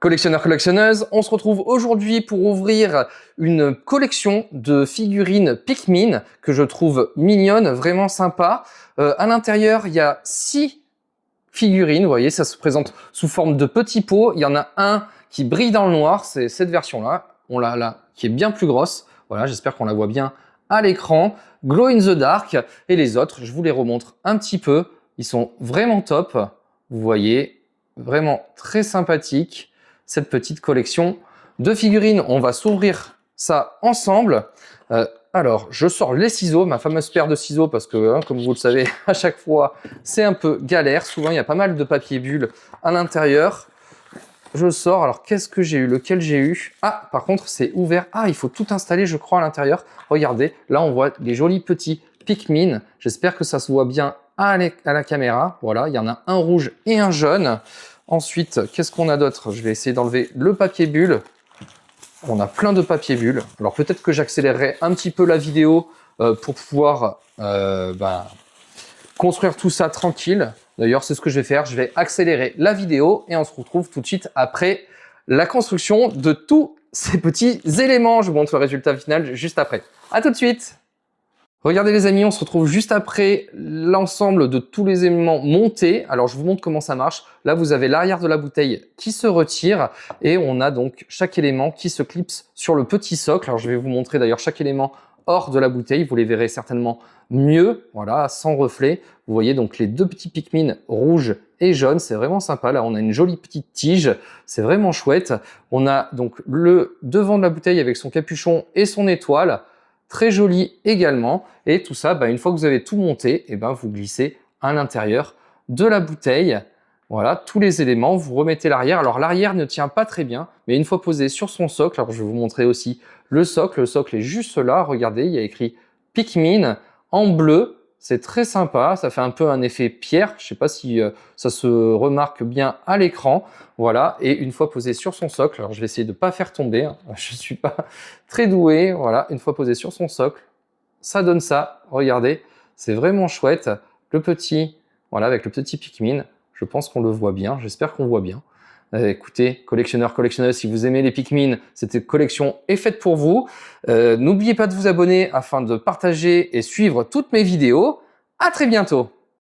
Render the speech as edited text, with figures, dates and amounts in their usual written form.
Collectionneurs, collectionneuses, on se retrouve aujourd'hui pour ouvrir une collection de figurines Pikmin que je trouve mignonnes, vraiment sympa. À l'intérieur, il y a 6 figurines, vous voyez, ça se présente sous forme de petits pots. Il y en a un qui brille dans le noir, c'est cette version-là. On l'a là, qui est bien plus grosse. Voilà, j'espère qu'on la voit bien à l'écran. Glow in the dark. Et les autres, je vous les remontre un petit peu. Ils sont vraiment top. Vous voyez, vraiment très sympathique. Cette petite collection de figurines. On va s'ouvrir ça ensemble. Alors, je sors les ciseaux, ma fameuse paire de ciseaux, parce que, comme vous le savez, à chaque fois, c'est un peu galère. Souvent, il y a pas mal de papier bulle à l'intérieur. Je sors. Alors, qu'est-ce que j'ai eu? Lequel j'ai eu? Ah, par contre, c'est ouvert. Ah, il faut tout installer, je crois, à l'intérieur. Regardez, là, on voit les jolis petits Pikmin. J'espère que ça se voit bien à la caméra. Voilà, il y en a un rouge et un jaune. Ensuite, qu'est-ce qu'on a d'autre? Je vais essayer d'enlever le papier bulle. On a plein de papier bulle. Alors peut-être que j'accélérerai un petit peu la vidéo pour pouvoir construire tout ça tranquille. D'ailleurs, c'est ce que je vais faire. Je vais accélérer la vidéo et on se retrouve tout de suite après la construction de tous ces petits éléments. Je vous montre le résultat final juste après. À tout de suite! Regardez les amis, on se retrouve juste après l'ensemble de tous les éléments montés. Alors je vous montre comment ça marche. Là vous avez l'arrière de la bouteille qui se retire et on a donc chaque élément qui se clipse sur le petit socle. Alors je vais vous montrer d'ailleurs chaque élément hors de la bouteille. Vous les verrez certainement mieux, voilà, sans reflet. Vous voyez donc les deux petits Pikmin rouges et jaunes, c'est vraiment sympa. Là on a une jolie petite tige, c'est vraiment chouette. On a donc le devant de la bouteille avec son capuchon et son étoile. Très joli également. Et tout ça, une fois que vous avez tout monté, vous glissez à l'intérieur de la bouteille. Voilà, tous les éléments, vous remettez l'arrière. Alors l'arrière ne tient pas très bien, mais une fois posé sur son socle, alors je vais vous montrer aussi le socle. Le socle est juste là, regardez, il y a écrit Pikmin en bleu. C'est très sympa, ça fait un peu un effet pierre. Je ne sais pas si ça se remarque bien à l'écran. Voilà, et une fois posé sur son socle, alors je vais essayer de ne pas faire tomber, hein. Je ne suis pas très doué. Voilà, une fois posé sur son socle, ça donne ça. Regardez, c'est vraiment chouette. Le petit, voilà, avec le petit Pikmin, je pense qu'on le voit bien. J'espère qu'on voit bien. Écoutez, collectionneurs, collectionneuses, si vous aimez les Pikmin, cette collection est faite pour vous. N'oubliez pas de vous abonner afin de partager et suivre toutes mes vidéos. À très bientôt!